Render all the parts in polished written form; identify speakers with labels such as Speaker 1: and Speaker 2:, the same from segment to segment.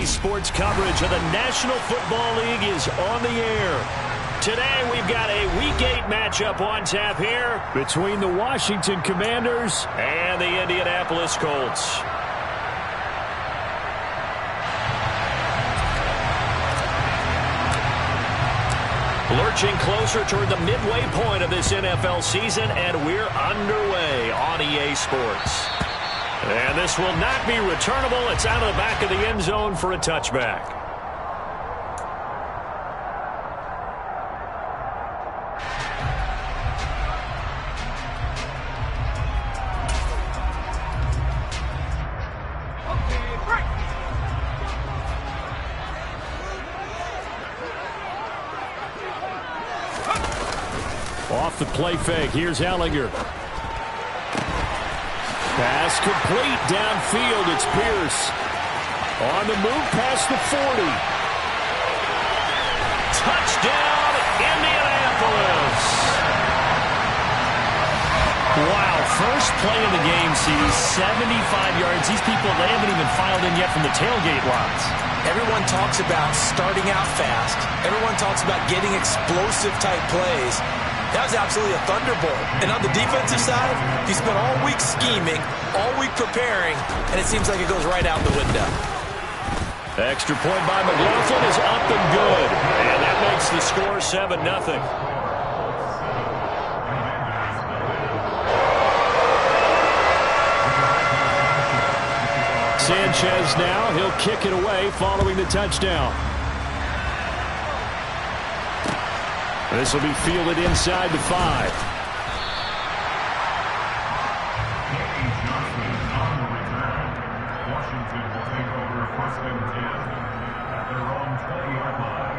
Speaker 1: EA Sports coverage of the National Football League is on the air. Today we've got a Week 8 matchup on tap here between the Washington Commanders and the Indianapolis Colts. Lurching closer toward the midway point of this NFL season, and we're underway on EA Sports. And this will not be returnable. It's out of the back of the end zone for a touchback. Off the play fake, here's Ellinger. Pass complete downfield, it's Pierce. On the move past the 40. Touchdown, Indianapolis. Wow, first play of the game sees 75 yards. These people, they haven't even filed in yet from the tailgate lines.
Speaker 2: Everyone talks about starting out fast. Everyone talks about getting explosive type plays. That was absolutely a thunderbolt. And on the defensive side, he spent all week scheming, all week preparing, and it seems like it goes right out the window.
Speaker 1: Extra point by McLaughlin is up and good. And that makes the score 7-0. Sanchez now, he'll kick it away following the touchdown. This will be fielded inside the 5.
Speaker 3: Washington will take over 1st and 10 at their own 20-yard line.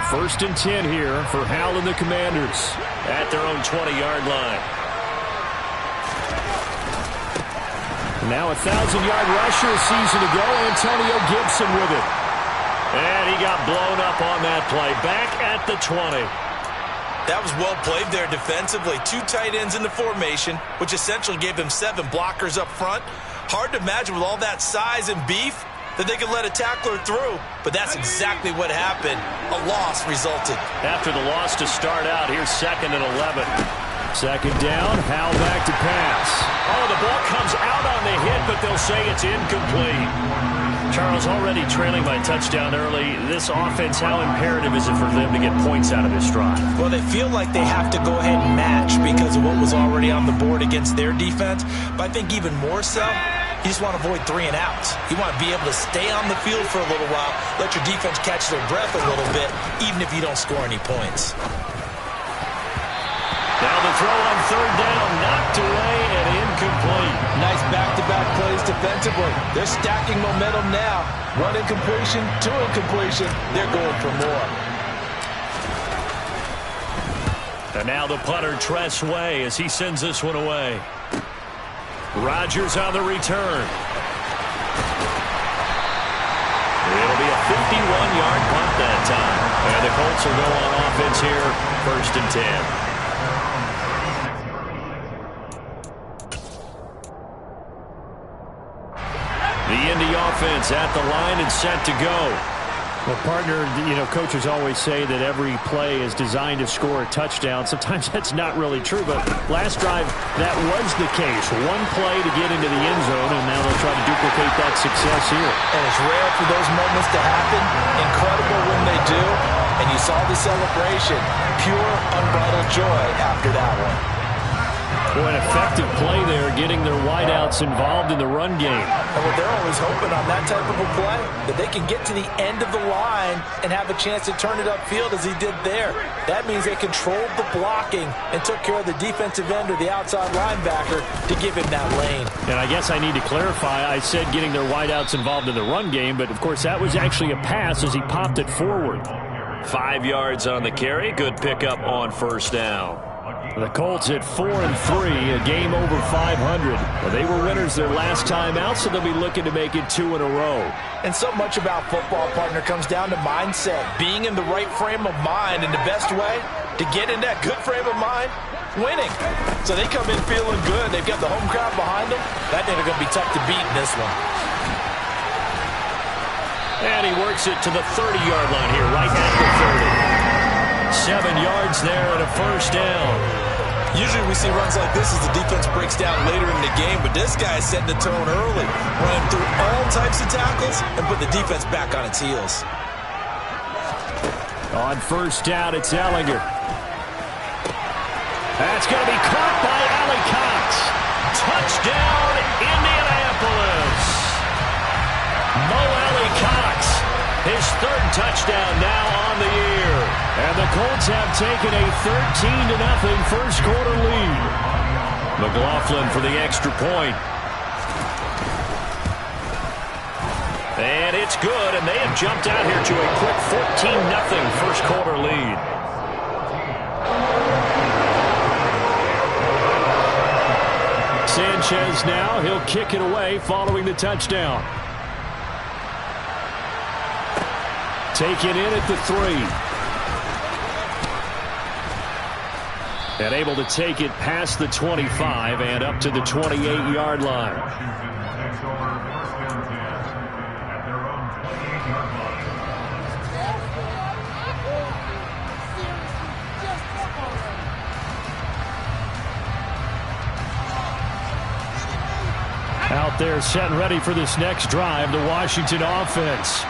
Speaker 1: 1st and 10 here for Hal and the Commanders at their own 20-yard line. Now a 1,000-yard rusher a season ago, Antonio Gibson with it. And he got blown up on that play. Back at the 20.
Speaker 2: That was well played there defensively. 2 tight ends in the formation, which essentially gave them 7 blockers up front. Hard to imagine with all that size and beef that they could let a tackler through. But that's exactly what happened. A loss resulted.
Speaker 1: After the loss to start out, here's 2nd and 11. 2nd down, Hal back to pass. Oh, the ball comes out on the hit, but they'll say it's incomplete. Charles, already trailing by touchdown early. This offense, how imperative is it for them to get points out of this drive?
Speaker 2: Well, they feel like they have to go ahead and match because of what was already on the board against their defense. But I think even more so, you just want to avoid 3 and outs. You want to be able to stay on the field for a little while, let your defense catch their breath a little bit, even if you don't score any points.
Speaker 1: Now the throw on 3rd down, knocked away and incomplete.
Speaker 2: Nice back-to-back plays defensively. They're stacking momentum now. 1 incompletion, 2 incompletion. They're going for more.
Speaker 1: And now the punter, Tress Way, as he sends this one away. Rodgers on the return. It'll be a 51-yard punt that time. And the Colts will go on offense here, 1st and 10. The Indy offense at the line and set to go.
Speaker 4: Well, partner, coaches always say that every play is designed to score a touchdown. Sometimes that's not really true, but last drive, that was the case. 1 play to get into the end zone, and now they'll try to duplicate that success here.
Speaker 2: And it's rare for those moments to happen. Incredible when they do. And you saw the celebration. Pure, unbridled joy after that one.
Speaker 1: Boy, an effective play there, getting their wideouts involved in the run game.
Speaker 2: And what they're always hoping on that type of a play, that they can get to the end of the line and have a chance to turn it upfield as he did there. That means they controlled the blocking and took care of the defensive end or the outside linebacker to give him that lane.
Speaker 4: And I guess I need to clarify, I said getting their wideouts involved in the run game, but of course that was actually a pass as he popped it forward.
Speaker 1: 5 yards on the carry, good pickup on 1st down.
Speaker 4: The Colts at 4-3, a game over 500. Well, they were winners their last time out, so they'll be looking to make it 2 in a row.
Speaker 2: And so much about football, partner, comes down to mindset. Being in the right frame of mind, and the best way to get in that good frame of mind winning. So they come in feeling good. They've got the home crowd behind them. That thing are going to be tough to beat in this one.
Speaker 1: And he works it to the 30-yard line here, right at the 30. 7 yards there and a first down.
Speaker 2: Usually we see runs like this as the defense breaks down later in the game, but this guy is setting the tone early, running through all types of tackles and put the defense back on its heels.
Speaker 1: On first down, it's Ehlinger. That's going to be caught by Ali Cox. Touchdown, Indianapolis. Mo Ali Cox, his third touchdown now on the year. And the Colts have taken a 13-0 first quarter lead. McLaughlin for the extra point. And it's good, and they have jumped out here to a quick 14-0 first quarter lead. Sanchez now, he'll kick it away following the touchdown. Taken in at the 3. And able to take it past the 25 and up to the 28-yard line.
Speaker 3: Takes over first and 10 at their own 28-yard line.
Speaker 1: Out there set and ready for this next drive, the Washington offense.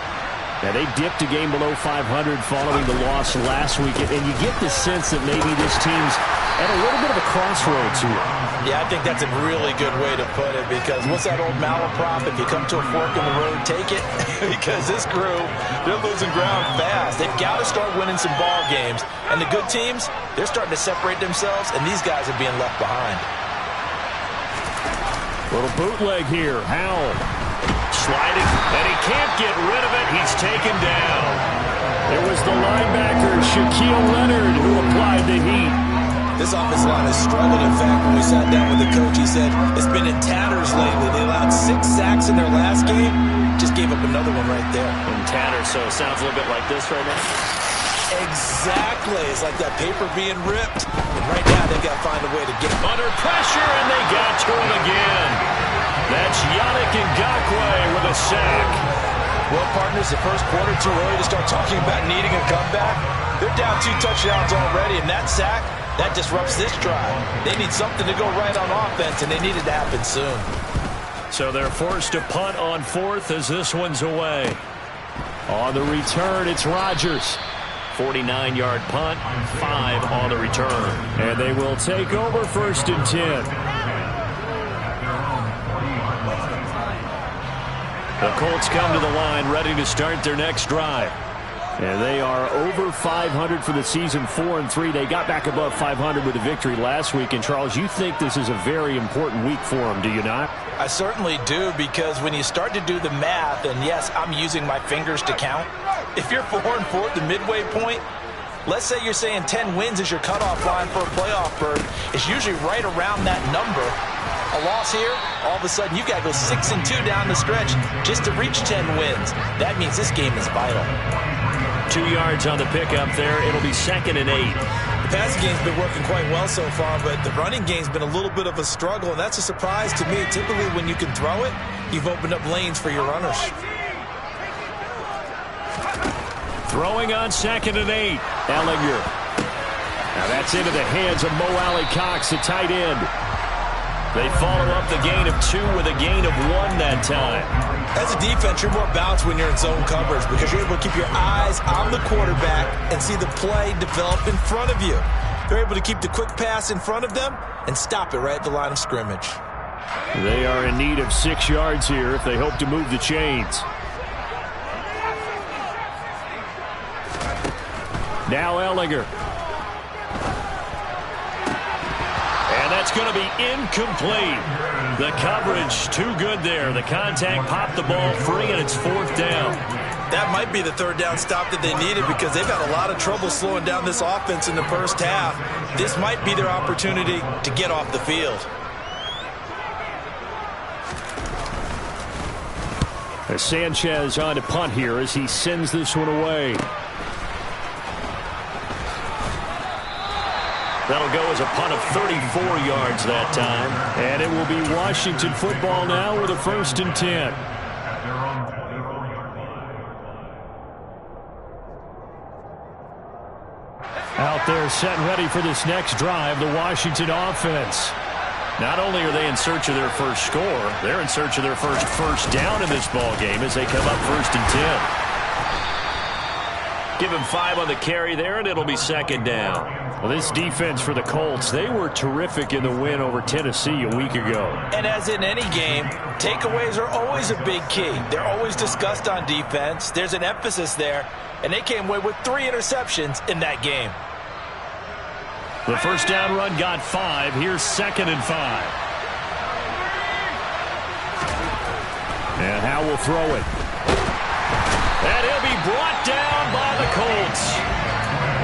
Speaker 1: Now, they dipped a game below 500 following the loss last week, and you get the sense that maybe this team's at a little bit of a crossroads here.
Speaker 2: Yeah, I think that's a really good way to put it, because what's that old malaprop? If you come to a fork in the road, take it. Because this crew, they're losing ground fast. They've got to start winning some ball games. And the good teams, they're starting to separate themselves, and these guys are being left behind.
Speaker 1: Little bootleg here. Howell sliding, and he can't get rid of it. He's taken down. It was the linebacker, Shaquille Leonard, who applied the heat.
Speaker 2: This offensive line has struggled. In fact, when we sat down with the coach, he said it's been in tatters lately. They allowed 6 sacks in their last game. Just gave up another one right there.
Speaker 1: In tatters, so it sounds a little bit like this right now.
Speaker 2: Exactly. It's like that paper being ripped. And right now, they've got to find a way to get
Speaker 1: under pressure, and they got to him again. That's Yannick Ngakoue with a sack.
Speaker 2: Well, partners, the first quarter too early to start talking about needing a comeback. They're down 2 touchdowns already, and that sack, that disrupts this drive. They need something to go right on offense, and they need it to happen soon.
Speaker 1: So they're forced to punt on 4th as this one's away. On the return, it's Rodgers. 49-yard punt, 5 on the return. And they will take over 1st and 10. The Colts come to the line ready to start their next drive. And they are over 500 for the season, 4-3. They got back above 500 with a victory last week. And, Charles, you think this is a very important week for them, do you not?
Speaker 2: I certainly do, because when you start to do the math, and yes, I'm using my fingers to count. If you're 4-4 at the midway point, let's say you're saying 10 wins is your cutoff line for a playoff berth. It's usually right around that number. A loss here, all of a sudden you've got to go 6-2 down the stretch just to reach 10 wins. That means this game is vital.
Speaker 1: 2 yards on the pickup there. It'll be 2nd and 8.
Speaker 2: The passing game's been working quite well so far, but the running game's been a little bit of a struggle, and that's a surprise to me. Typically, when you can throw it, you've opened up lanes for your runners.
Speaker 1: Throwing on 2nd and 8. Ehlinger. Now that's into the hands of Mo Ali Cox, the tight end. They follow up the gain of 2 with a gain of 1 that time.
Speaker 2: As a defense, you're more balanced when you're in zone coverage, because you're able to keep your eyes on the quarterback and see the play develop in front of you. They're able to keep the quick pass in front of them and stop it right at the line of scrimmage.
Speaker 1: They are in need of 6 yards here if they hope to move the chains. Now Ehlinger. And that's going to be incomplete. The coverage too good there. The contact popped the ball free, and it's 4th down.
Speaker 2: That might be the 3rd down stop that they needed, because they've had a lot of trouble slowing down this offense in the first half. This might be their opportunity to get off the field.
Speaker 1: Sanchez on to punt here as he sends this one away. That'll go as a punt of 34 yards that time.
Speaker 4: And it will be Washington football now with a 1st and 10.
Speaker 3: At their own 24-yard line.
Speaker 4: Out there set and ready for this next drive, the Washington offense.
Speaker 1: Not only are they in search of their first score, they're in search of their first down in this ball game as they come up 1st and 10. Give him 5 on the carry there, and it'll be 2nd down.
Speaker 4: Well, this defense for the Colts, they were terrific in the win over Tennessee a week ago.
Speaker 2: And as in any game, takeaways are always a big key. They're always discussed on defense. There's an emphasis there, and they came away with 3 interceptions in that game.
Speaker 4: The 1st down run got 5. Here's 2nd and 5. And Howe will throw it.
Speaker 1: And he'll be brought down by the Colts.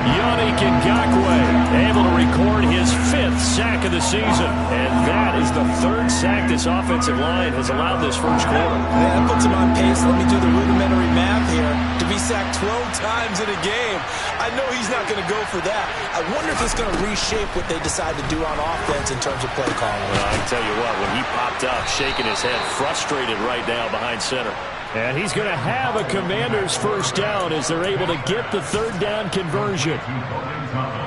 Speaker 1: Yannick Ngakoue able to record his 5th sack of the season. And that is the 3rd sack this offensive line has allowed this first quarter.
Speaker 2: Yeah, that puts him on pace. Let me do the rudimentary math here. To be sacked 12 times in a game, I know he's not going to go for that. I wonder if it's going to reshape what they decide to do on offense in terms of play calling.
Speaker 1: Well, I can tell you what, when he popped up, shaking his head, frustrated right now behind center.
Speaker 4: And he's going to have a Commander's 1st down as they're able to get the 3rd down conversion.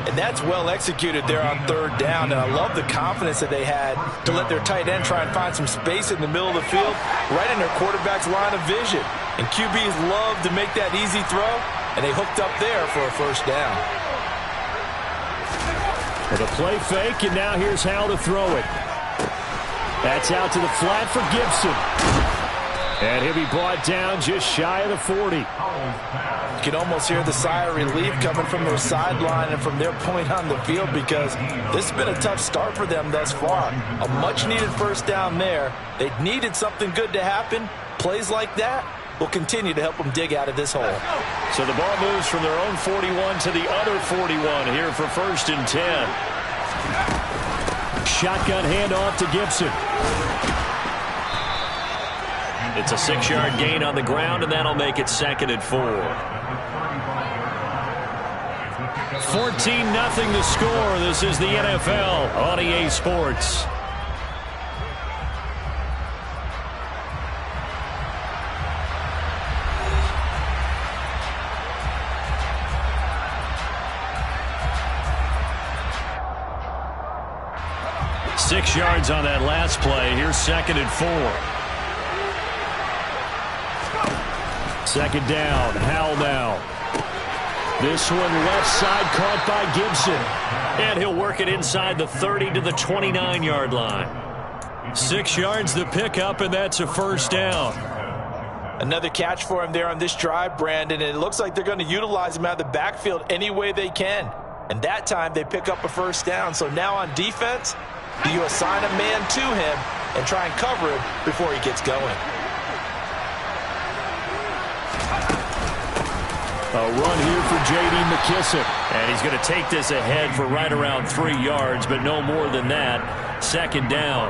Speaker 2: And that's well executed there on 3rd down. And I love the confidence that they had to let their tight end try and find some space in the middle of the field, right in their quarterback's line of vision. And QBs love to make that easy throw, and they hooked up there for a 1st down.
Speaker 4: With a play fake, and now here's Howe to throw it. That's out to the flat for Gibson. And he'll be brought down just shy of the 40.
Speaker 2: You can almost hear the sigh of relief coming from their sideline and from their point on the field, because this has been a tough start for them thus far. A much-needed 1st down there. They needed something good to happen. Plays like that will continue to help them dig out of this hole.
Speaker 1: So the ball moves from their own 41 to the other 41 here for 1st and 10.
Speaker 4: Shotgun handoff to Gibson.
Speaker 1: It's a 6-yard gain on the ground, and that'll make it 2nd and 4.
Speaker 4: 14-0 the score. This is the NFL on EA Sports.
Speaker 1: Six yards on that last play. Here's 2nd and 4.
Speaker 4: 2nd down. Howell now. This one left side caught by Gibson.
Speaker 1: And he'll work it inside the 30 to the 29-yard line.
Speaker 4: 6 yards the pickup, and that's a 1st down.
Speaker 2: Another catch for him there on this drive, Brandon, and it looks like they're going to utilize him out of the backfield any way they can. And that time they pick up a 1st down. So now on defense, do you assign a man to him and try and cover him before he gets going?
Speaker 4: A run here for J.D. McKissick.
Speaker 1: And he's going to take this ahead for right around 3 yards, but no more than that. 2nd down.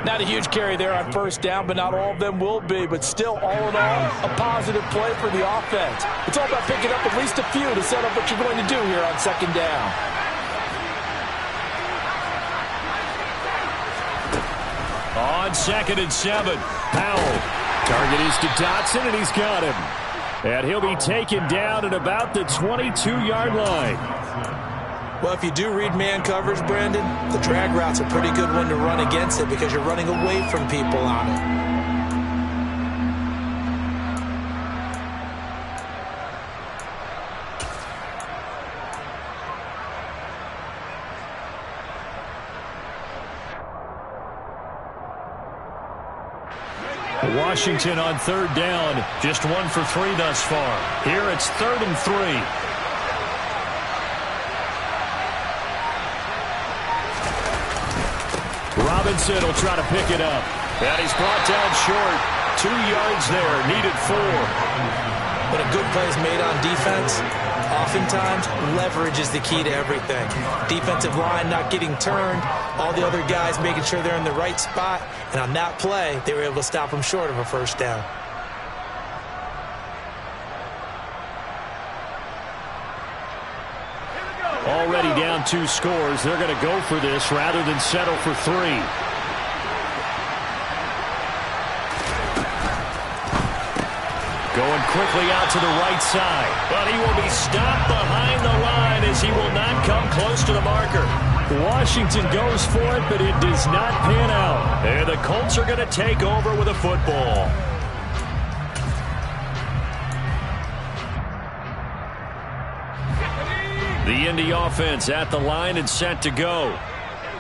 Speaker 2: Not a huge carry there on 1st down, but not all of them will be. But still, all in all, a positive play for the offense. It's all about picking up at least a few to set up what you're going to do here on 2nd down.
Speaker 4: On 2nd and 7, Howell. Target is to Dotson, and he's got him. And he'll be taken down at about the 22-yard line.
Speaker 2: Well, if you do read man coverage, Brandon, the drag route's a pretty good one to run against it because you're running away from people on it.
Speaker 4: Washington on 3rd down, just 1 for 3 thus far. Here it's 3rd and 3. Robinson will try to pick it up.
Speaker 1: And he's brought down short.
Speaker 4: 2 yards there, needed 4.
Speaker 2: When a good play is made on defense, oftentimes leverage is the key to everything. Defensive line not getting turned, all the other guys making sure they're in the right spot, and on that play, they were able to stop them short of a 1st down.
Speaker 4: Already down 2 scores. They're going to go for this rather than settle for 3. Going quickly out to the right side. But he will be stopped behind the line as he will not come close to the marker. Washington goes for it, but it does not pan out. And the Colts are going to take over with a football. The Indy offense at the line and set to go.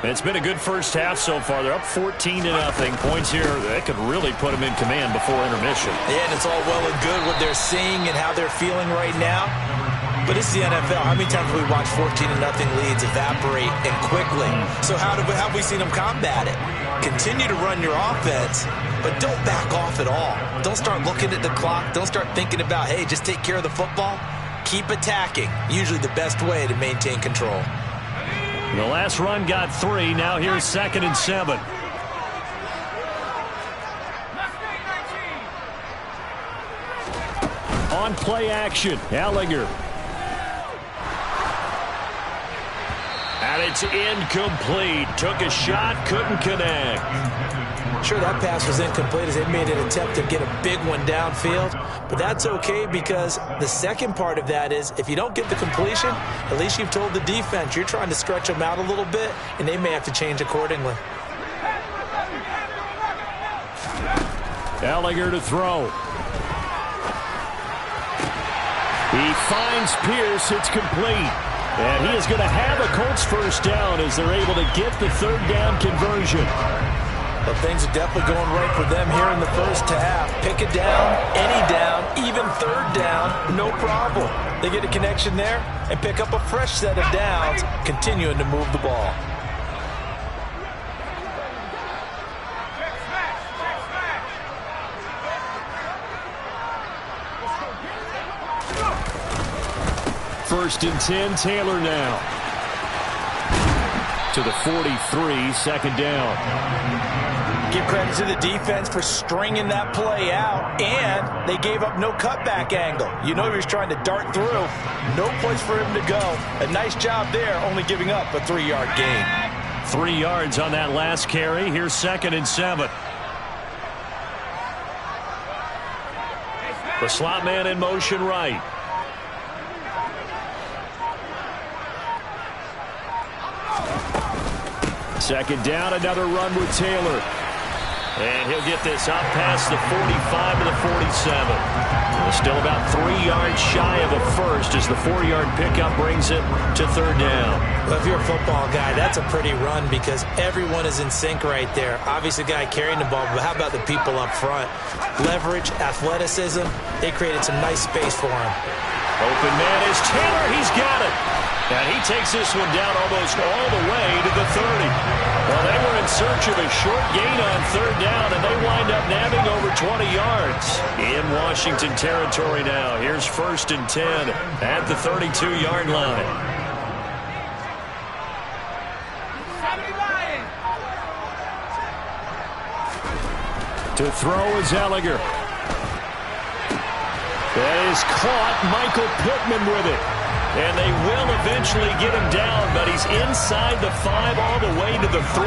Speaker 4: It's been a good first half so far. They're up 14-0. Points here, that could really put them in command before intermission.
Speaker 2: Yeah, and it's all well and good what they're seeing and how they're feeling right now. But it's the NFL. How many times have we watched 14-0 leads evaporate and quickly? So how have we seen them combat it? Continue to run your offense, but don't back off at all. Don't start looking at the clock. Don't start thinking about, hey, just take care of the football. Keep attacking. Usually the best way to maintain control.
Speaker 4: The last run got 3. Now here's 2nd and 7. On play action, Ellinger. And it's incomplete. Took a shot, couldn't connect.
Speaker 2: Sure, that pass was incomplete as they made an attempt to get a big one downfield. But that's okay because the second part of that is if you don't get the completion, at least you've told the defense you're trying to stretch them out a little bit, and they may have to change accordingly.
Speaker 4: Ellinger to throw. He finds Pierce. It's complete. And he is going to have a Colts first down as they're able to get the 3rd down conversion.
Speaker 2: But things are definitely going right for them here in the first half. Pick it down, any down, even 3rd down, no problem. They get a connection there and pick up a fresh set of downs, continuing to move the ball.
Speaker 4: First and 10, Taylor now. To the 43, 2nd down.
Speaker 2: Give credit to the defense for stringing that play out, and they gave up no cutback angle. You know he was trying to dart through. No place for him to go. A nice job there, only giving up a 3-yard gain.
Speaker 4: 3 yards on that last carry. Here's 2nd and 7. The slot man in motion right. Second down, another run with Taylor. And he'll get this up past the 45 to the 47. Still about 3 yards shy of a first as the 4-yard pickup brings it to 3rd down.
Speaker 2: Well, if you're a football guy, that's a pretty run because everyone is in sync right there. Obviously, the guy carrying the ball, but how about the people up front? Leverage, athleticism, they created some nice space for him.
Speaker 4: Open man is Taylor. He's got it. And he takes this one down almost all the way to the 30. Well, they were in search of a short gain on 3rd down, and they wind up nabbing over 20 yards. In Washington territory now. Here's 1st and 10 at the 32-yard line. To throw is Ellinger. That is caught. Michael Pittman with it. And they will eventually get him down, but he's inside the 5 all the way to the 3.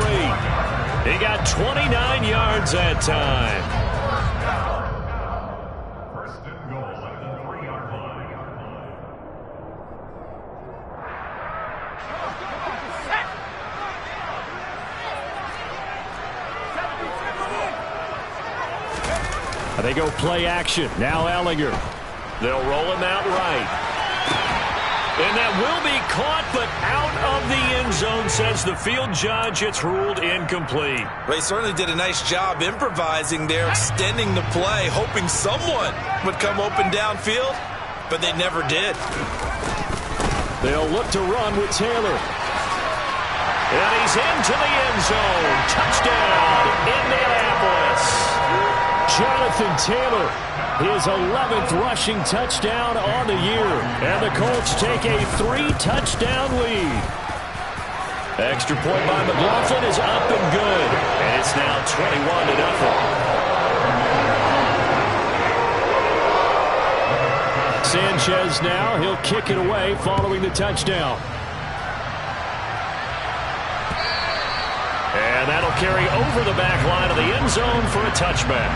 Speaker 4: He got 29 yards that time.
Speaker 3: First and goal at the 3-yard line.
Speaker 4: They go play action. Now Ellinger. They'll roll him out right. And that will be caught, but out of the end zone, says the field judge. It's ruled incomplete.
Speaker 2: They certainly did a nice job improvising there, extending the play, hoping someone would come open downfield, but they never did.
Speaker 4: They'll look to run with Taylor. And he's into the end zone. Touchdown, Indianapolis. Jonathan Taylor, his 11th rushing touchdown on the year. And the Colts take a 3-touchdown lead. Extra point by McLaughlin is up and good. And it's now 21-0. Sanchez now, he'll kick it away following the touchdown.
Speaker 1: carry over the back line of the end zone for a touchback.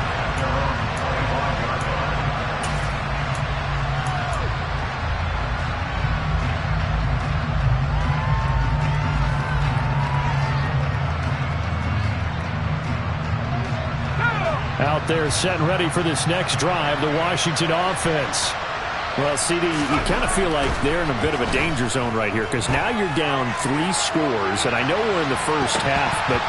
Speaker 4: Out there set and ready for this next drive, the Washington offense. Well, CD, you kind of feel like they're in a bit of a danger zone right here because now you're down 3 scores, and I know we're in the first half, but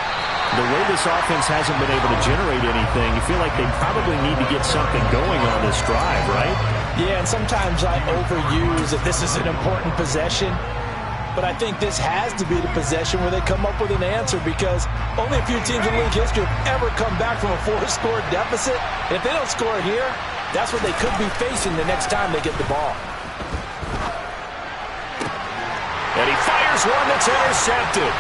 Speaker 4: the way this offense hasn't been able to generate anything, you feel like they probably need to get something going on this drive, right?
Speaker 2: Yeah, and sometimes I overuse that this is an important possession, but I think this has to be the possession where they come up with an answer because only a few teams in league history have ever come back from a 4-score deficit. And if they don't score here, that's what they could be facing the next time they get the ball.
Speaker 1: And he fires one that's intercepted.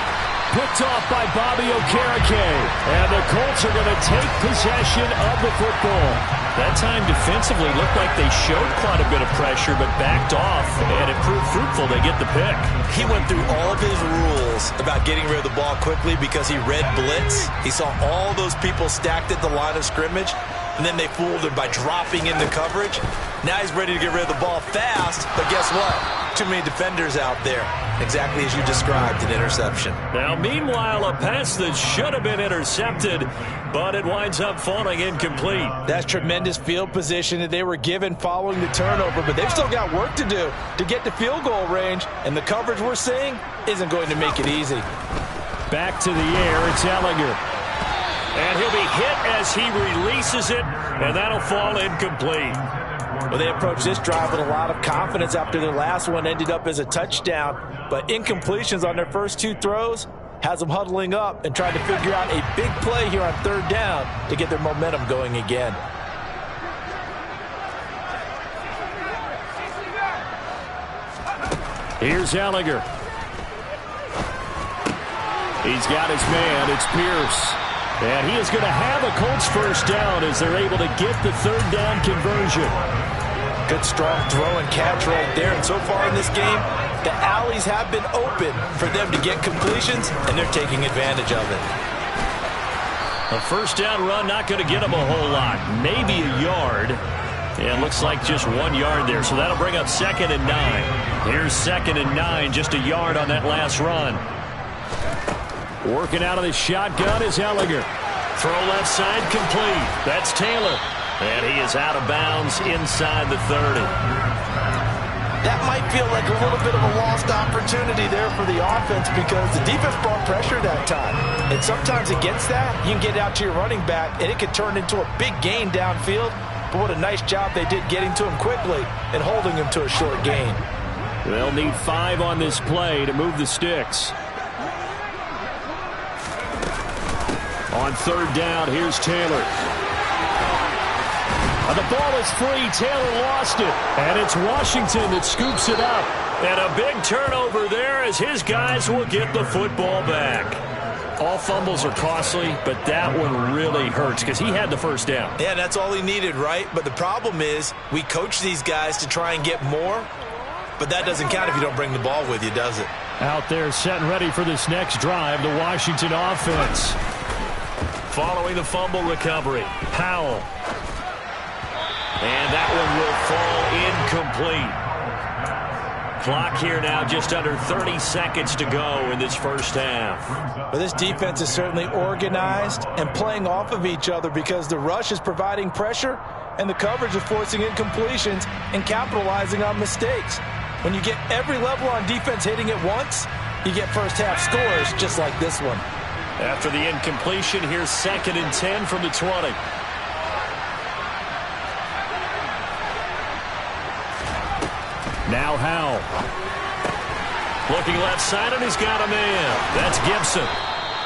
Speaker 4: Picked off by Bobby Okereke.
Speaker 1: And the Colts are going to take possession of the football. That time defensively looked like they showed quite a bit of pressure but backed off, and it proved fruitful. They get the pick.
Speaker 2: He went through all of his rules about getting rid of the ball quickly because he read blitz. He saw all those people stacked at the line of scrimmage, and then they fooled him by dropping into coverage. Now he's ready to get rid of the ball fast, but guess what? Too many defenders out there. Exactly as you described, an interception.
Speaker 1: Now, meanwhile, a pass that should have been intercepted, but it winds up falling incomplete.
Speaker 2: That's tremendous field position that they were given following the turnover, but they've still got work to do to get to field goal range, and the coverage we're seeing isn't going to make it easy.
Speaker 4: Back to the air, it's Ellinger.
Speaker 1: And he'll be hit as he releases it, and that'll fall incomplete.
Speaker 2: Well, they approached this drive with a lot of confidence after their last one ended up as a touchdown, but incompletions on their first 2 throws has them huddling up and trying to figure out a big play here on 3rd down to get their momentum going again.
Speaker 4: Here's Ellinger. He's got his man. It's Pierce. And he is going to have a Colts first down as they're able to get the 3rd down conversion.
Speaker 2: Good strong throw and catch right there. And so far in this game, the alleys have been open for them to get completions, and they're taking advantage of it.
Speaker 1: A first down run not going to get them a whole lot. Maybe a yard. And looks like just 1 yard there. So that'll bring up 2nd and 9. Here's 2nd and 9, just a yard on that last run.
Speaker 4: Working out of the shotgun is Ellinger.
Speaker 1: Throw left side complete. That's Taylor. And he is out of bounds inside the 30.
Speaker 2: That might feel like a little bit of a lost opportunity there for the offense because the defense brought pressure that time. And sometimes against that, you can get out to your running back, and it can turn into a big gain downfield. But what a nice job they did getting to him quickly and holding him to a short gain.
Speaker 4: They'll need 5 on this play to move the sticks. On 3rd down, here's Taylor. And the ball is free. Taylor lost it. And it's Washington that scoops it up.
Speaker 1: And a big turnover there as his guys will get the football back.
Speaker 4: All fumbles are costly, but that one really hurts because he had the first down.
Speaker 2: Yeah, that's all he needed, right? But the problem is we coach these guys to try and get more, but that doesn't count if you don't bring the ball with you, does it?
Speaker 4: Out there set and ready for this next drive, the Washington offense.
Speaker 1: Following the fumble recovery, Powell. And that one will fall incomplete. Clock here now, just under 30 seconds to go in this first half.
Speaker 2: Well, this defense is certainly organized and playing off of each other because the rush is providing pressure and the coverage is forcing incompletions and capitalizing on mistakes. When you get every level on defense hitting at once, you get first half scores just like this one.
Speaker 1: After the incompletion, here's 2nd and 10 from the 20.
Speaker 4: Now Howell.
Speaker 1: Looking left side, and he's got a man. That's Gibson.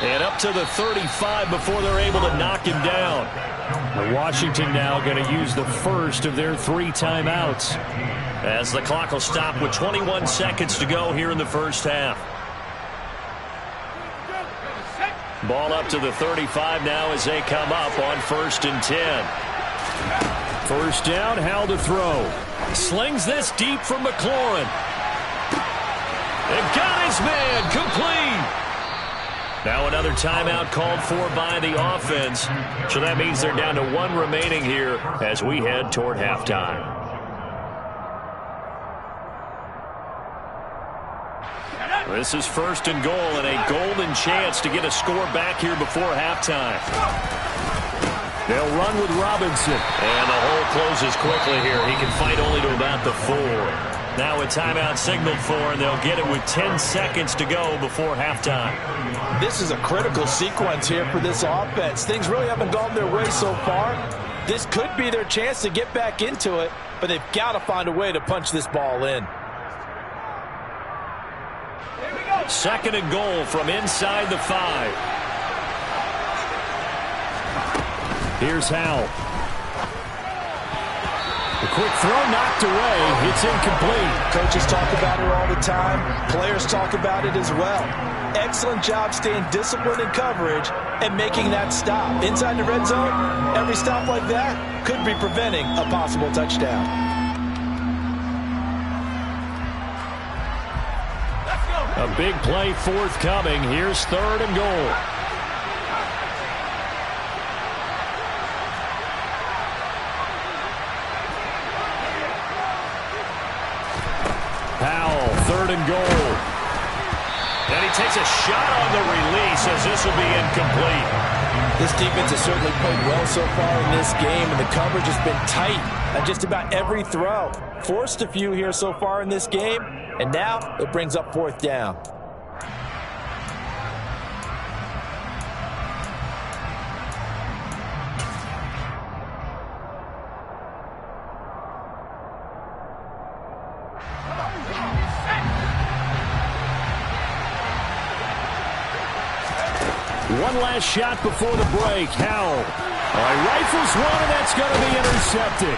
Speaker 1: And up to the 35 before they're able to knock him down.
Speaker 4: Washington now going to use the first of their 3 timeouts.
Speaker 1: As the clock will stop with 21 seconds to go here in the first half. Ball up to the 35 now as they come up on 1st and 10.
Speaker 4: First down, Howell to throw. Slings this deep from McLaurin.
Speaker 1: And got his man complete. Now another timeout called for by the offense. So that means they're down to 1 remaining here as we head toward halftime. This is 1st and goal and a golden chance to get a score back here before halftime. They'll run with Robinson. And the hole closes quickly here. He can fight only to about the 4. Now a timeout signaled for, and they'll get it with 10 seconds to go before halftime.
Speaker 2: This is a critical sequence here for this offense. Things really haven't gone their way so far. This could be their chance to get back into it, but they've got to find a way to punch this ball in.
Speaker 1: 2nd and goal from inside the 5. Here's Howell. The quick throw knocked away. It's incomplete.
Speaker 2: Coaches talk about it all the time. Players talk about it as well. Excellent job staying disciplined in coverage and making that stop. Inside the red zone, every stop like that could be preventing a possible touchdown.
Speaker 4: A big play forthcoming. Here's 3rd and goal. Powell, 3rd and goal.
Speaker 1: And he takes a shot on the release as this will be incomplete.
Speaker 2: This defense has certainly played well so far in this game, and the coverage has been tight on just about every throw. Forced a few here so far in this game, and now it brings up 4th down.
Speaker 4: One last shot before the break. Howell. Rifles one, and that's going to be intercepted.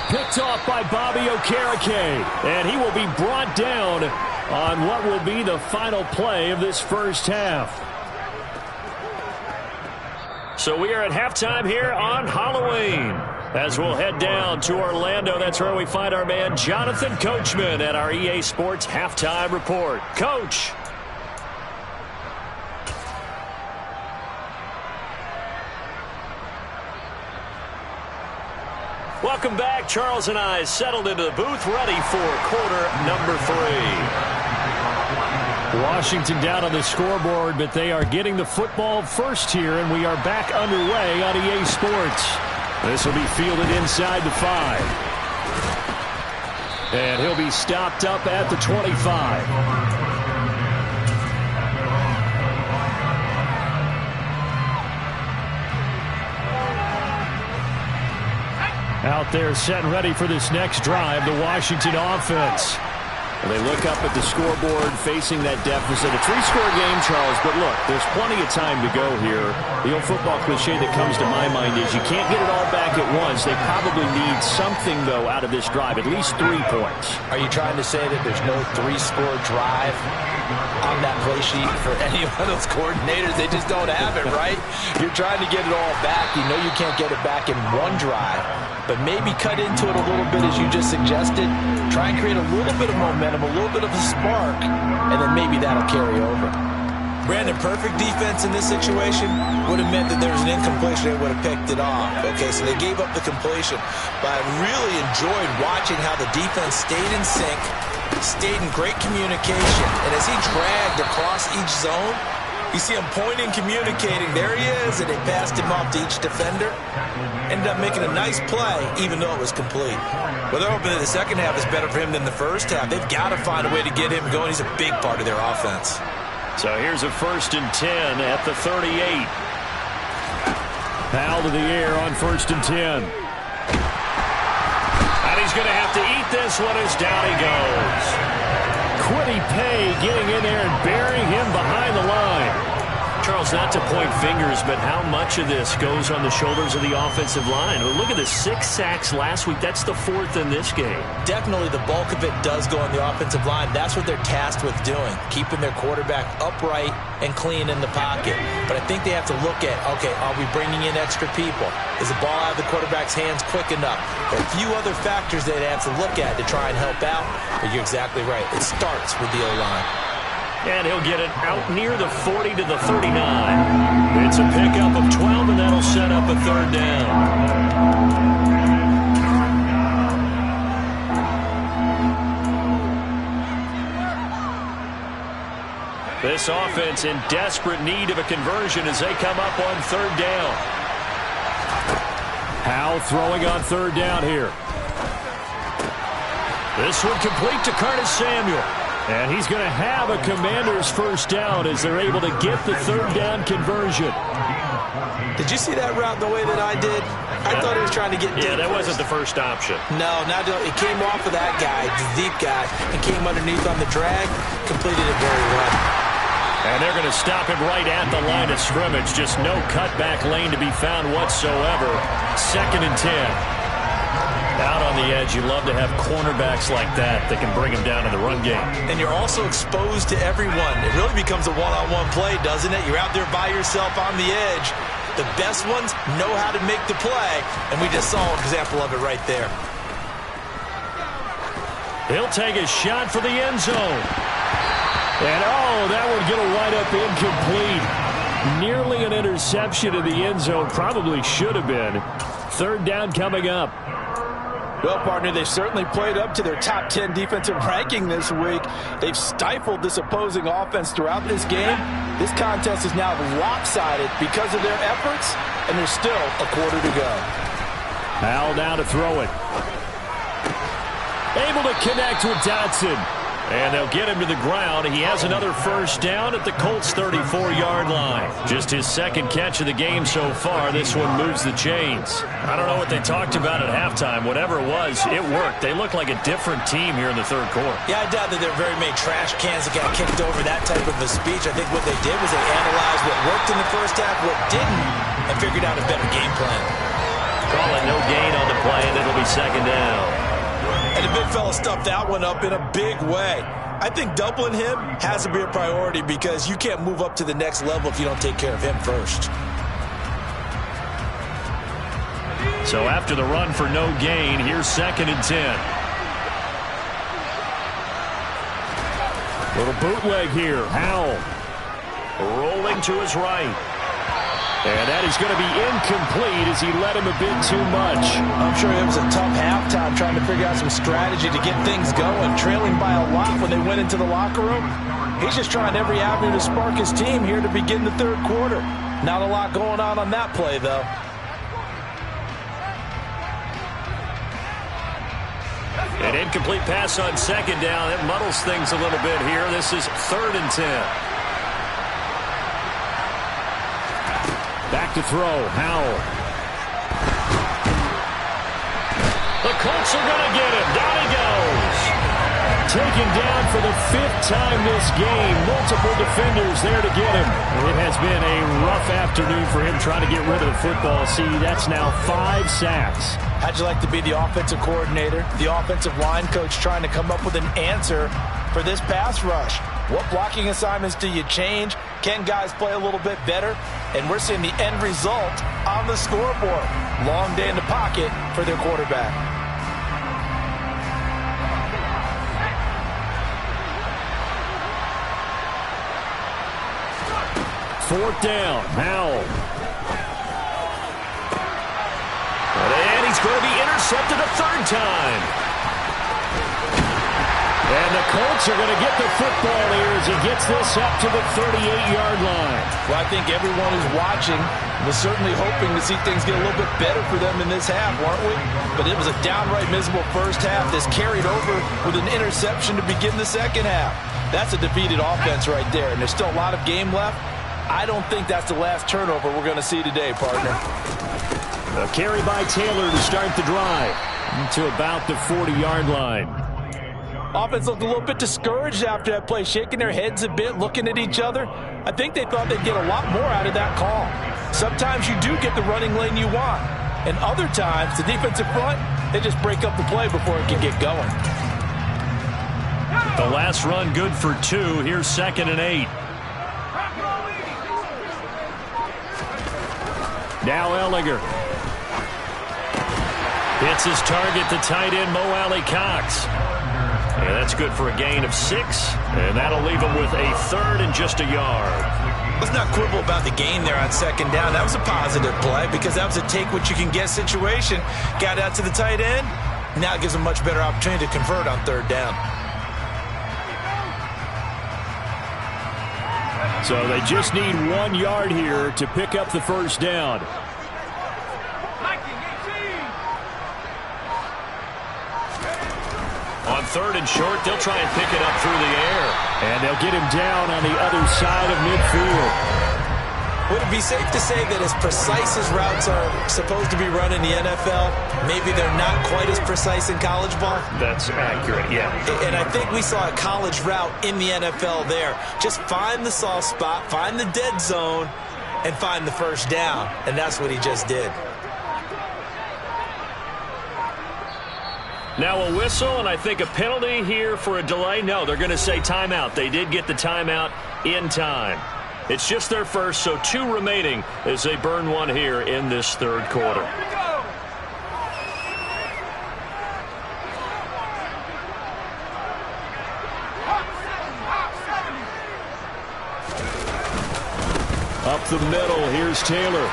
Speaker 4: Picked off by Bobby Okereke. And he will be brought down on what will be the final play of this first half.
Speaker 1: So we are at halftime here on Halloween. As we'll head down to Orlando, that's where we find our man Jonathan Coachman at our EA Sports Halftime Report. Coach. Welcome back. Charles and I settled into the booth, ready for quarter number 3.
Speaker 4: Washington down on the scoreboard, but they are getting the football first here, and we are back underway on EA Sports. This will be fielded inside the 5. And he'll be stopped up at the 25. Out there set and ready for this next drive, the Washington offense. They look up at the scoreboard facing that deficit. A 3-score game, Charles, but look, there's plenty of time to go here. The old football cliche that comes to my mind is you can't get it all back at once. They probably need something, though, out of this drive, at least 3 points.
Speaker 2: Are you trying to say that there's no 3-score drive on that play sheet for any one of those coordinators? They just don't have it, right? You're trying to get it all back. You know you can't get it back in one drive, but maybe cut into it a little bit as you just suggested. Try and create a little bit of momentum, a little bit of a spark, and then maybe that'll carry over. Brandon, perfect defense in this situation would have meant that there was an incompletion. They would have picked it off. Okay, so they gave up the completion. But I really enjoyed watching how the defense stayed in sync, stayed in great communication. And as he dragged across each zone, you see him pointing, communicating. There he is, and they passed him off to each defender. Ended up making a nice play, even though it was complete. Well, they're hoping that the second half is better for him than the first half. They've got to find a way to get him going. He's a big part of their offense.
Speaker 1: So here's a 1st and 10 at the 38.
Speaker 4: Foul to the air on 1st and 10.
Speaker 1: And he's going to have to eat this one as down he goes.
Speaker 4: Quiddy Pay getting in there and burying him behind the line.
Speaker 1: Charles, not to point fingers, but how much of this goes on the shoulders of the offensive line? Well, look at the 6 sacks last week. That's the 4th in this game.
Speaker 2: Definitely the bulk of it does go on the offensive line. That's what they're tasked with doing, keeping their quarterback upright and clean in the pocket. But I think they have to look at, okay, are we bringing in extra people? Is the ball out of the quarterback's hands quick enough? There are a few other factors they'd have to look at to try and help out. But you're exactly right. It starts with the O-line.
Speaker 1: And he'll get it out near the 40 to the 39. It's a pickup of 12, and that'll set up a third down. This offense in desperate need of a conversion as they come up on third down.
Speaker 4: Howe throwing on third down here.
Speaker 1: This one complete to Curtis Samuel.
Speaker 4: And he's going to have a Commander's first down as they're able to get the third down conversion.
Speaker 2: Did you see that route the way that I did? I thought he was trying to get deep.
Speaker 1: Yeah, that wasn't the first option.
Speaker 2: No, it came off of that guy, the deep guy, and came underneath on the drag, completed it very well.
Speaker 1: And they're going to stop him right at the line of scrimmage. Just no cutback lane to be found whatsoever. 2nd and 10. Out on the edge, you love to have cornerbacks like that can bring him down in the run game.
Speaker 2: And you're also exposed to everyone. It really becomes a one-on-one play, doesn't it? You're out there by yourself on the edge. The best ones know how to make the play, and we just saw an example of it right there.
Speaker 1: He'll take a shot for the end zone.
Speaker 4: And, that would get a wide up incomplete. Nearly an interception in the end zone. Probably should have been. Third down coming up.
Speaker 5: Well, partner, they've certainly played up to their top 10 defensive ranking this week. They've stifled this opposing offense throughout this game. This contest is now lopsided because of their efforts, and there's still a quarter to go.
Speaker 4: Hal down to throw it. Able to connect with Dotson.
Speaker 1: And they'll get him to the ground. He has another first down at the Colts' 34-yard line. Just his second catch of the game so far. This one moves the chains. I don't know what they talked about at halftime. Whatever it was, it worked. They look like a different team here in the third quarter.
Speaker 2: Yeah, I doubt that there are very many trash cans that got kicked over that type of a speech. I think what they did was they analyzed what worked in the first half, what didn't, and figured out a better game plan.
Speaker 1: Call it no gain on the play, and it'll be second down.
Speaker 2: And the big fella stuffed that one up in a big way. I think doubling him has to be a priority because you can't move up to the next level if you don't take care of him first.
Speaker 1: So after the run for no gain, here's 2nd and 10.
Speaker 4: Little bootleg here. Howell
Speaker 1: rolling to his right.
Speaker 4: And that is going to be incomplete as he led him a bit too much.
Speaker 5: I'm sure it was a tough halftime trying to figure out some strategy to get things going, trailing by a lot when they went into the locker room. He's just trying every avenue to spark his team here to begin the third quarter. Not a lot going on that play, though.
Speaker 1: An incomplete pass on second down. It muddles things a little bit here. This is 3rd and 10.
Speaker 4: Back to throw. Howell.
Speaker 1: The Colts are going to get him. Down he goes.
Speaker 4: Taken down for the 5th time this game. Multiple defenders there to get him. It has been a rough afternoon for him trying to get rid of the football. See, that's now 5 sacks.
Speaker 5: How'd you like to be the offensive coordinator, the offensive line coach trying to come up with an answer for this pass rush? What blocking assignments do you change? Can guys play a little bit better? And we're seeing the end result on the scoreboard. Long day in the pocket for their quarterback.
Speaker 4: Fourth down. Howell.
Speaker 1: And he's going to be intercepted a 3rd time.
Speaker 4: And the Colts are going to get the football here as he gets this up to the 38-yard line.
Speaker 5: Well, I think everyone who's watching was certainly hoping to see things get a little bit better for them in this half, weren't we? But it was a downright miserable first half that's carried over with an interception to begin the second half. That's a defeated offense right there, and there's still a lot of game left. I don't think that's the last turnover we're going to see today, partner.
Speaker 4: A carry by Taylor to start the drive to about the 40-yard line.
Speaker 5: Offense looked a little bit discouraged after that play, shaking their heads a bit, looking at each other. I think they thought they'd get a lot more out of that call. Sometimes you do get the running lane you want, and other times, the defensive front, they just break up the play before it can get going.
Speaker 1: The last run good for 2. Here's 2nd and 8.
Speaker 4: Now Ellinger.
Speaker 1: Hits his target, the tight end, Mo Alley Cox. And that's good for a gain of 6. And that'll leave them with a 3rd and just a yard.
Speaker 2: Let's not quibble about the gain there on 2nd down. That was a positive play because that was a take-what-you-can-get situation. Got out to the tight end. Now it gives them a much better opportunity to convert on 3rd down.
Speaker 4: So they just need 1 yard here to pick up the 1st down.
Speaker 1: On 3rd and short, they'll try and pick it up through the air.
Speaker 4: And they'll get him down on the other side of midfield.
Speaker 2: Would it be safe to say that as precise as routes are supposed to be run in the NFL, maybe they're not quite as precise in college ball?
Speaker 1: That's accurate, yeah.
Speaker 2: And I think we saw a college route in the NFL there. Just find the soft spot, find the dead zone, and find the 1st down. And that's what he just did.
Speaker 1: Now a whistle, and I think a penalty here for a delay. No, they're going to say timeout. They did get the timeout in time. It's just their first, so 2 remaining as they burn 1 here in this 3rd quarter.
Speaker 4: Up the middle, here's Taylor.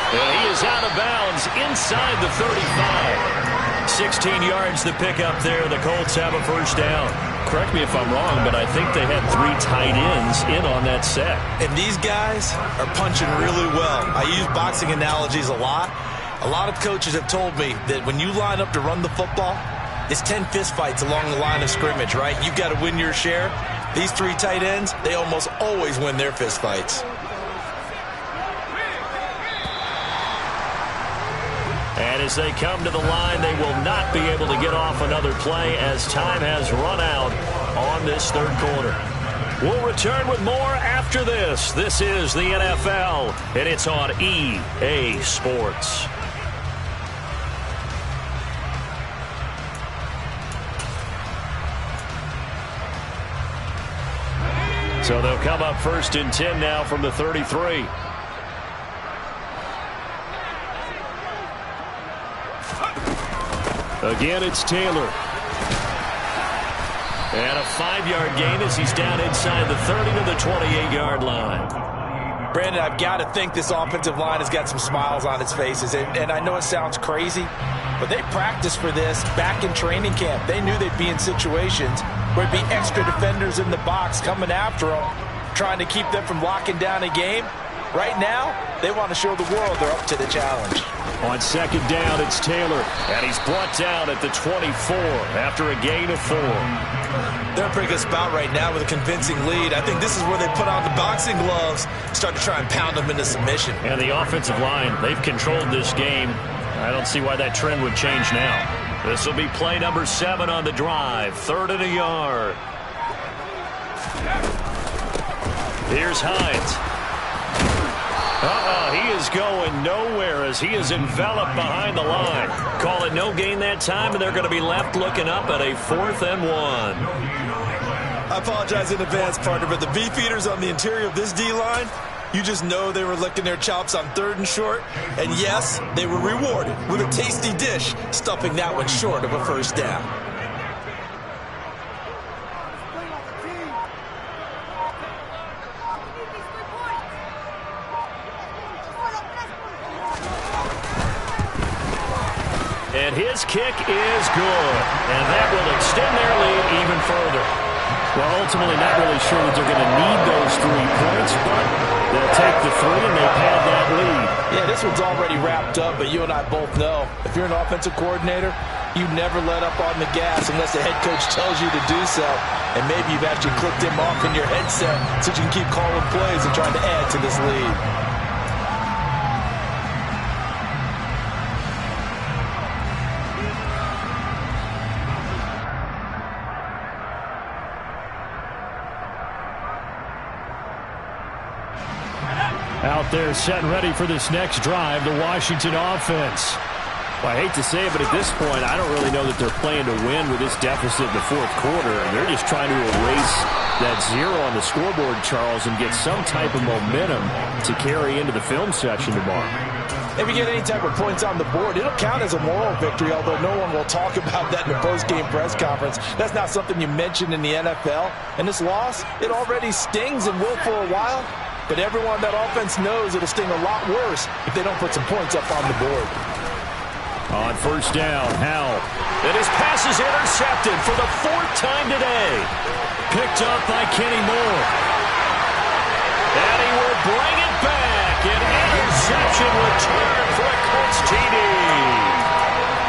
Speaker 1: And he is out of bounds inside the 35. 16 yards to pick up there. The Colts have a 1st down. Correct me if I'm wrong, but I think they had 3 tight ends in on that set.
Speaker 2: And these guys are punching really well. I use boxing analogies a lot. A lot of coaches have told me that when you line up to run the football, it's 10 fistfights along the line of scrimmage, right? You've got to win your share. These 3 tight ends, they almost always win their fistfights.
Speaker 1: And as they come to the line, they will not be able to get off another play as time has run out on this 3rd quarter. We'll return with more after this. This is the NFL, and it's on EA Sports. So they'll come up 1st and 10 now from the 33.
Speaker 4: Again, it's Taylor.
Speaker 1: And a 5-yard gain as he's down inside the 30 to the 28-yard line.
Speaker 2: Brandon, I've got to think this offensive line has got some smiles on its faces. And I know it sounds crazy, but they practiced for this back in training camp. They knew they'd be in situations where it'd be extra defenders in the box coming after them, trying to keep them from locking down a game. Right now, they want to show the world they're up to the challenge.
Speaker 4: On 2nd down, it's Taylor.
Speaker 1: And he's brought down at the 24 after a gain of 4.
Speaker 2: They're in a pretty good spot right now with a convincing lead. I think this is where they put on the boxing gloves, start to try and pound them into submission.
Speaker 1: And the offensive line, they've controlled this game. I don't see why that trend would change now. This will be play number 7 on the drive. 3rd and a yard. Here's Hines. He is going nowhere as he is enveloped behind the line. Call it no gain that time, and they're going to be left looking up at a 4th and 1.
Speaker 2: I apologize in advance, partner, but the beefeaters on the interior of this D-line, you just know they were licking their chops on 3rd and short. And yes, they were rewarded with a tasty dish, stuffing that one short of a 1st down.
Speaker 1: And his kick is good. And that will extend their lead even further.
Speaker 4: Well, ultimately not really sure that they're going to need those 3 points, but they'll take the 3 and they pad that lead.
Speaker 2: Yeah, this one's already wrapped up, but you and I both know if you're an offensive coordinator, you never let up on the gas unless the head coach tells you to do so. And maybe you've actually clicked him off in your headset so you can keep calling plays and trying to add to this lead.
Speaker 4: Out there setting ready for this next drive, the Washington offense. Well, I hate to say it, but at this point, I don't really know that they're playing to win with this deficit in the 4th quarter. They're just trying to erase that 0 on the scoreboard, Charles, and get some type of momentum to carry into the film section tomorrow.
Speaker 2: if you get any type of points on the board, it'll count as a moral victory, although no one will talk about that in the post-game press conference. That's not something you mention in the NFL. And this loss, it already stings and will for a while, but everyone on that offense knows it'll sting a lot worse if they don't put some points up on the board.
Speaker 1: On first down, Howell. And his pass is intercepted for the 4th time today. Picked up by Kenny Moore. And he will bring it back. An interception return for a Colts TD.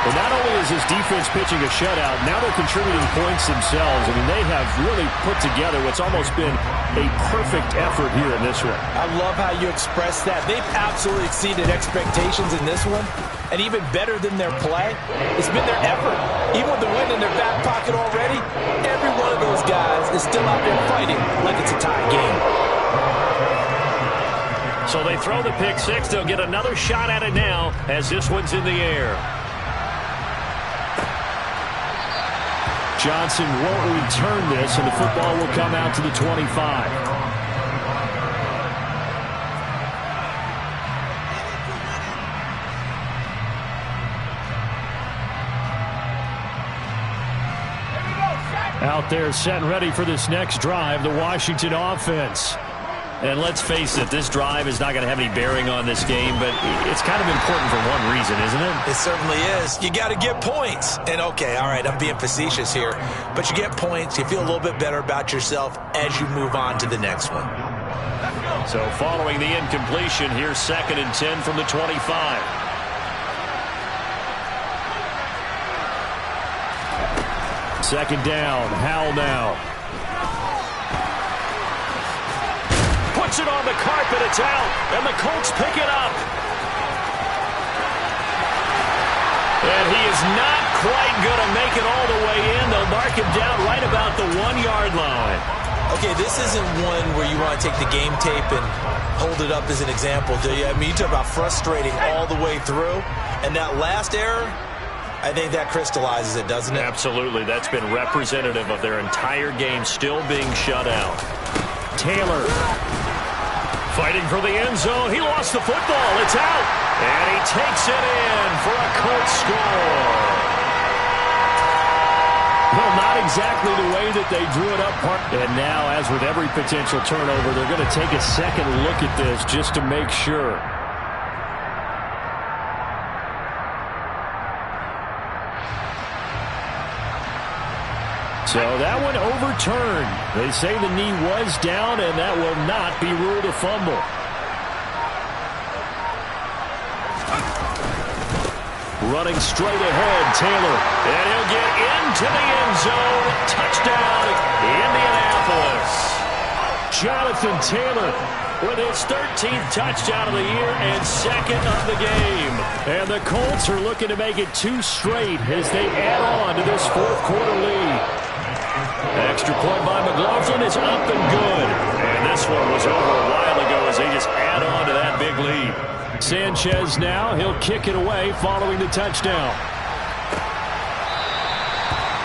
Speaker 4: And not only is his defense pitching a shutout, now they're contributing points themselves. I mean, they have really put together what's almost been a perfect effort here in this one.
Speaker 2: I love how you express that. They've absolutely exceeded expectations in this one. And even better than their play, it's been their effort. Even with the win in their back pocket already, every one of those guys is still out there fighting like it's a tie game.
Speaker 1: So they throw the pick six. They'll get another shot at it now as this one's in the air.
Speaker 4: Johnson won't return this, and the football will come out to the 25. Out there set and ready for this next drive, the Washington offense.
Speaker 1: And let's face it, this drive is not going to have any bearing on this game, but it's kind of important for one reason, isn't it?
Speaker 2: It certainly is. You got to get points. And, okay, all right, I'm being facetious here. But you get points, you feel a little bit better about yourself as you move on to the next one.
Speaker 1: So following the incompletion, here's 2nd and 10 from the 25.
Speaker 4: Second down, Howell now.
Speaker 1: Puts it on the carpet, it's out, and the Colts pick it up. And he is not quite going to make it all the way in. They'll mark him down right about the 1-yard line.
Speaker 2: Okay, this isn't one where you want to take the game tape and hold it up as an example, do you? I mean, you talk about frustrating all the way through, and that last error, I think that crystallizes it, doesn't it?
Speaker 1: Absolutely. That's been representative of their entire game still being shut out.
Speaker 4: Taylor.
Speaker 1: Fighting for the end zone. He lost the football. It's out. And he takes it in for a Colts score.
Speaker 4: Well, not exactly the way that they drew it up. And now, as with every potential turnover, they're going to take a second look at this just to make sure. So that one overturned. They say the knee was down, and that will not be ruled a fumble. Running straight ahead, Taylor.
Speaker 1: And he'll get into the end zone. Touchdown, Indianapolis.
Speaker 4: Jonathan Taylor
Speaker 1: with his 13th touchdown of the year and 2nd of the game.
Speaker 4: And the Colts are looking to make it 2 straight as they add on to this 4th quarter lead.
Speaker 1: Extra point by McLaughlin is up and good. And this one was over a while ago as they just add on to that big lead.
Speaker 4: Sanchez now, he'll kick it away following the touchdown.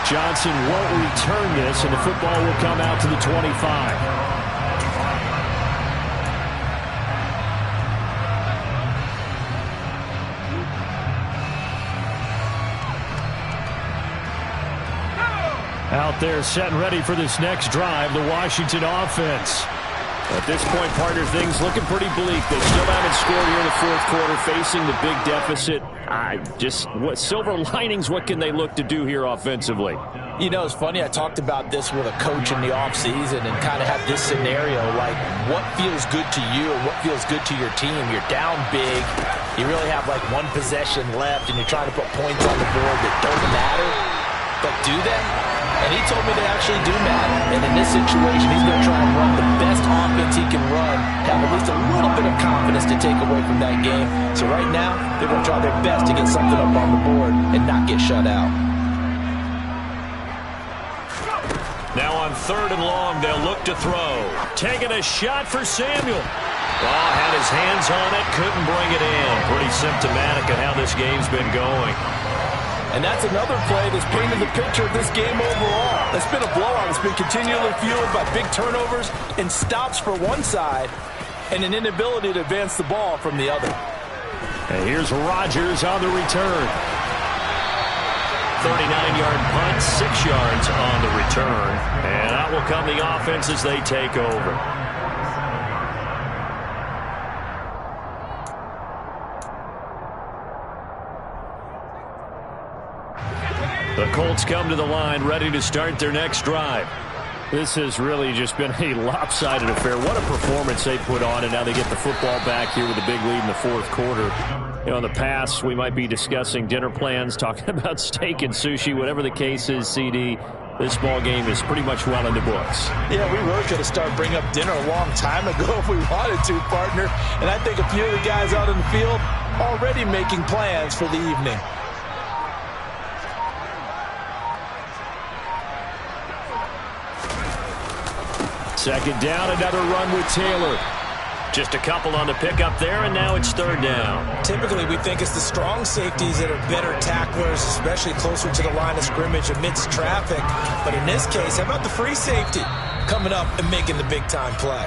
Speaker 4: Johnson won't return this, and the football will come out to the 25. Out there set and ready for this next drive, the Washington offense. At this point, partner, things looking pretty bleak. They still haven't scored here in the 4th quarter, facing the big deficit. What silver linings, what can they look to do here offensively?
Speaker 2: You know, it's funny, I talked about this with a coach in the offseason and kind of had this scenario, like what feels good to you and what feels good to your team. You're down big. You really have like 1 possession left, and you're trying to put points on the board that don't matter. But do they? And he told me they actually do matter. And in this situation, he's going to try and run the best offense he can run, have at least a little bit of confidence to take away from that game. So right now, they're going to try their best to get something up on the board and not get shut out.
Speaker 1: Now on 3rd and long, they'll look to throw. Taking a shot for Samuel. Oh, had his hands on it, couldn't bring it in. Pretty symptomatic of how this game's been going.
Speaker 2: And that's another play that's painted the picture of this game overall. It's been a blowout. It's been continually fueled by big turnovers and stops for one side and an inability to advance the ball from the other.
Speaker 4: And here's Rodgers on the return.
Speaker 1: 39-yard punt, 6 yards on the return. And out will come the offense as they take over. The Colts come to the line ready to start their next drive.
Speaker 4: This has really just been a lopsided affair. What a performance they put on, and now they get the football back here with a big lead in the fourth quarter. You know, in the past, we might be discussing dinner plans, talking about steak and sushi, whatever the case is, CD. This ball game is pretty much well in the books.
Speaker 2: Yeah, we really could have started bringing up dinner a long time ago if we wanted to, partner. And I think a few of the guys out in the field already making plans for the evening.
Speaker 4: Second down, another run with Taylor.
Speaker 1: Just a couple on the pickup there, and now it's third down.
Speaker 2: Typically, we think it's the strong safeties that are better tacklers, especially closer to the line of scrimmage amidst traffic. But in this case, how about the free safety coming up and making the big-time play?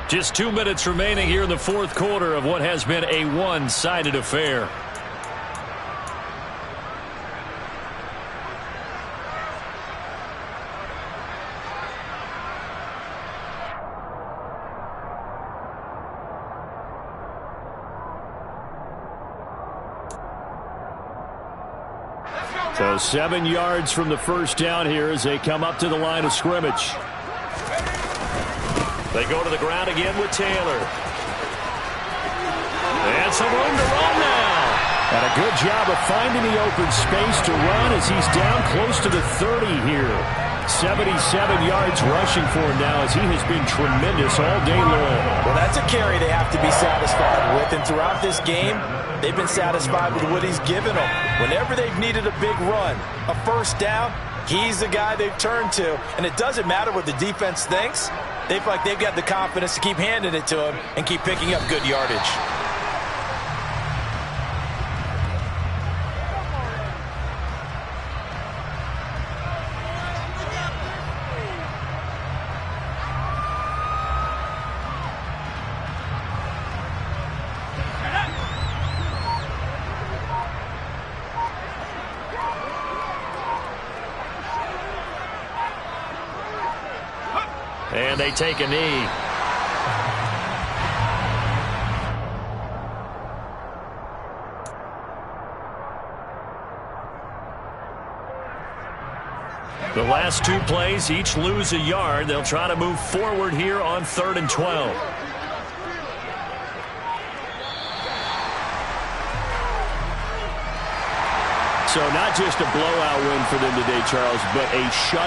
Speaker 1: Just 2 minutes remaining here in the fourth quarter of what has been a one-sided affair.
Speaker 4: So 7 yards from the first down here as they come up to the line of scrimmage.
Speaker 1: They go to the ground again with Taylor. And some room to run now.
Speaker 4: And a good job of finding the open space to run as he's down close to the 30 here. 77 yards rushing for him now as he has been tremendous all day long.
Speaker 2: Well, that's a carry they have to be satisfied with. And throughout this game, they've been satisfied with what he's given them. Whenever they've needed a big run, a first down, he's the guy they've turned to. And it doesn't matter what the defense thinks. They feel like they've got the confidence to keep handing it to him and keep picking up good yardage.
Speaker 1: And they take a knee. The last 2 plays, each lose a yard. They'll try to move forward here on 3rd and 12.
Speaker 4: So not just a blowout win for them today, Charles, but a shut.